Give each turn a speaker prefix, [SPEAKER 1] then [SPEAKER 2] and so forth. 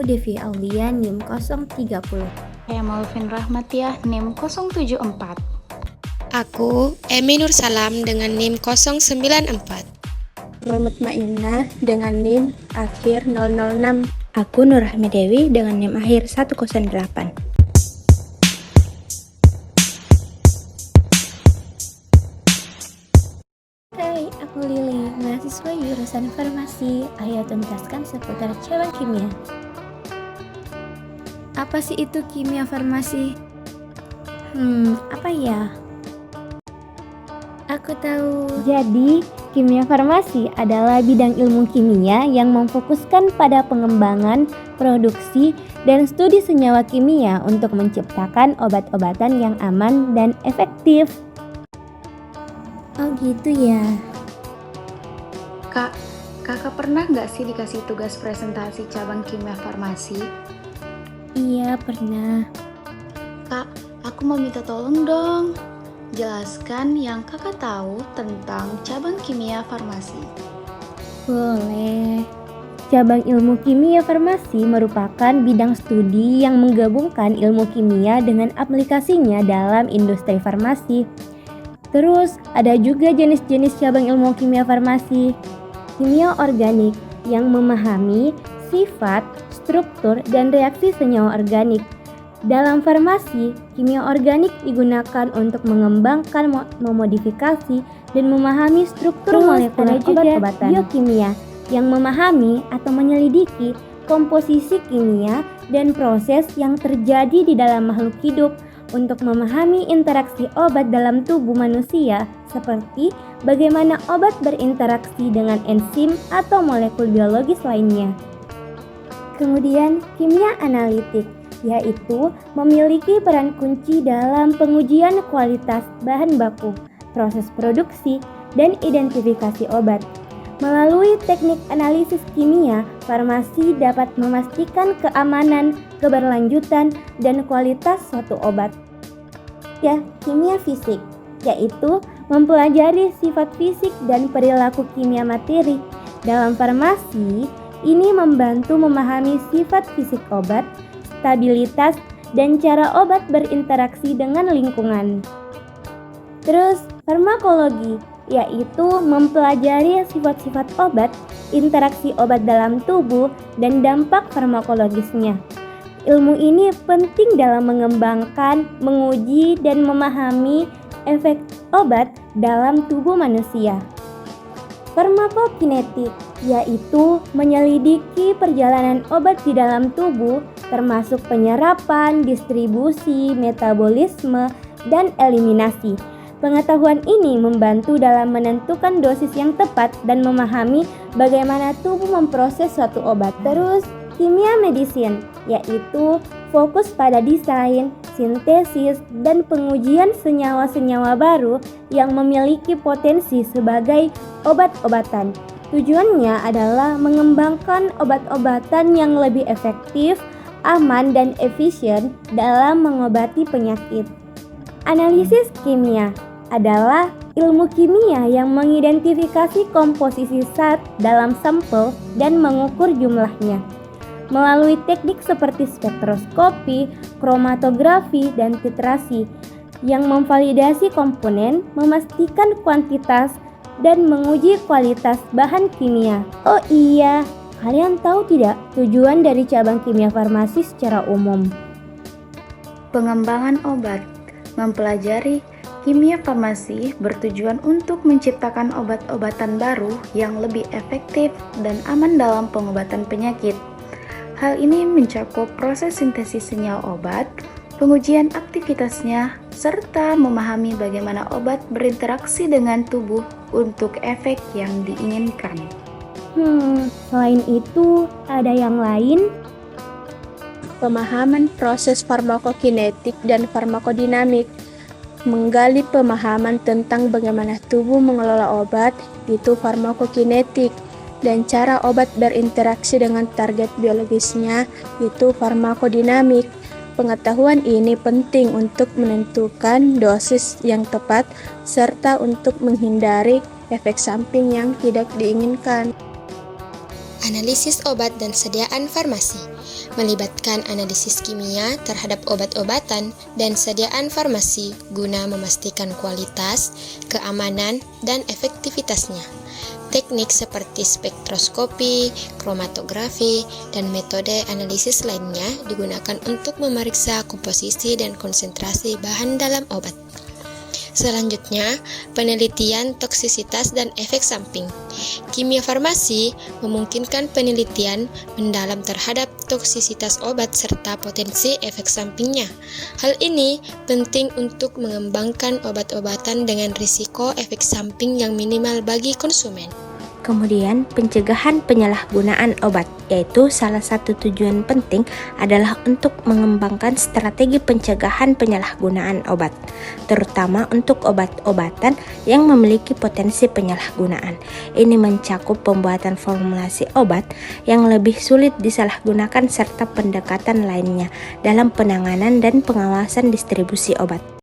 [SPEAKER 1] Aku Devi Aulia NIM 030.
[SPEAKER 2] Saya Malvin Rahmatiah NIM 074.
[SPEAKER 3] Aku Emi Nur Salam dengan NIM 094.
[SPEAKER 4] Muhammad Ma'ina dengan NIM akhir 006.
[SPEAKER 5] Aku Nur Rahmi Dewi dengan NIM akhir 108.
[SPEAKER 1] Hai, aku Lili, mahasiswa jurusan farmasi. Ayo tuntaskan seputar cabang kimia. Apa sih itu kimia farmasi? Apa ya? Aku tahu.
[SPEAKER 6] Jadi, kimia farmasi adalah bidang ilmu kimia yang memfokuskan pada pengembangan, produksi, dan studi senyawa kimia untuk menciptakan obat-obatan yang aman dan efektif.
[SPEAKER 1] Oh gitu ya.
[SPEAKER 2] Kakak pernah nggak sih dikasih tugas presentasi cabang kimia farmasi?
[SPEAKER 1] Iya, pernah.
[SPEAKER 2] Kak, aku mau minta tolong dong. Jelaskan yang kakak tahu tentang cabang kimia farmasi.
[SPEAKER 1] Boleh.
[SPEAKER 6] Cabang ilmu kimia farmasi merupakan bidang studi yang menggabungkan ilmu kimia dengan aplikasinya dalam industri farmasi. Terus, ada juga jenis-jenis cabang ilmu kimia farmasi. Kimia organik yang memahami sifat, struktur, dan reaksi senyawa organik. Dalam farmasi, kimia organik digunakan untuk mengembangkan, memodifikasi, dan memahami struktur molekuler obat-obatan. Biokimia yang memahami atau menyelidiki komposisi kimia dan proses yang terjadi di dalam makhluk hidup untuk memahami interaksi obat dalam tubuh manusia, seperti bagaimana obat berinteraksi dengan enzim atau molekul biologis lainnya. Kemudian, kimia analitik, yaitu memiliki peran kunci dalam pengujian kualitas bahan baku, proses produksi, dan identifikasi obat. Melalui teknik analisis kimia, farmasi dapat memastikan keamanan, keberlanjutan, dan kualitas suatu obat. Ya, kimia fisik, yaitu mempelajari sifat fisik dan perilaku kimia materi. Dalam farmasi, ini membantu memahami sifat fisik obat, stabilitas, dan cara obat berinteraksi dengan lingkungan. Terus, farmakologi, yaitu mempelajari sifat-sifat obat, interaksi obat dalam tubuh, dan dampak farmakologisnya. Ilmu ini penting dalam mengembangkan, menguji, dan memahami efek obat dalam tubuh manusia. Farmakokinetik, yaitu menyelidiki perjalanan obat di dalam tubuh, termasuk penyerapan, distribusi, metabolisme, dan eliminasi. Pengetahuan ini membantu dalam menentukan dosis yang tepat dan memahami bagaimana tubuh memproses suatu obat. Terus, kimia medisin, yaitu fokus pada desain, sintesis, dan pengujian senyawa-senyawa baru yang memiliki potensi sebagai obat-obatan. Tujuannya adalah mengembangkan obat-obatan yang lebih efektif, aman, dan efisien dalam mengobati penyakit. Analisis kimia adalah ilmu kimia yang mengidentifikasi komposisi zat dalam sampel dan mengukur jumlahnya. Melalui teknik seperti spektroskopi, kromatografi, dan titrasi yang memvalidasi komponen, memastikan kuantitas, dan menguji kualitas bahan kimia. Oh iya, kalian tahu tidak tujuan dari cabang kimia farmasi secara umum?
[SPEAKER 2] Pengembangan obat. Mempelajari kimia farmasi bertujuan untuk menciptakan obat-obatan baru yang lebih efektif dan aman dalam pengobatan penyakit. Hal ini mencakup proses sintesis senyawa obat, pengujian aktivitasnya, serta memahami bagaimana obat berinteraksi dengan tubuh untuk efek yang diinginkan.
[SPEAKER 6] Selain itu, ada yang lain?
[SPEAKER 4] Pemahaman proses farmakokinetik dan farmakodinamik, menggali pemahaman tentang bagaimana tubuh mengelola obat, itu farmakokinetik, dan cara obat berinteraksi dengan target biologisnya, itu farmakodinamik. Pengetahuan ini penting untuk menentukan dosis yang tepat, serta untuk menghindari efek samping yang tidak diinginkan.
[SPEAKER 3] Analisis obat dan sediaan farmasi. melibatkan analisis kimia terhadap obat-obatan dan sediaan farmasi guna memastikan kualitas, keamanan, dan efektivitasnya. Teknik seperti spektroskopi, kromatografi, dan metode analisis lainnya digunakan untuk memeriksa komposisi dan konsentrasi bahan dalam obat. Selanjutnya, penelitian toksisitas dan efek samping. Kimia farmasi memungkinkan penelitian mendalam terhadap toksisitas obat serta potensi efek sampingnya. Hal ini penting untuk mengembangkan obat-obatan dengan risiko efek samping yang minimal bagi konsumen.
[SPEAKER 5] Kemudian pencegahan penyalahgunaan obat, yaitu salah satu tujuan penting adalah untuk mengembangkan strategi pencegahan penyalahgunaan obat, terutama untuk obat-obatan yang memiliki potensi penyalahgunaan. Ini mencakup pembuatan formulasi obat yang lebih sulit disalahgunakan serta pendekatan lainnya dalam penanganan dan pengawasan distribusi obat.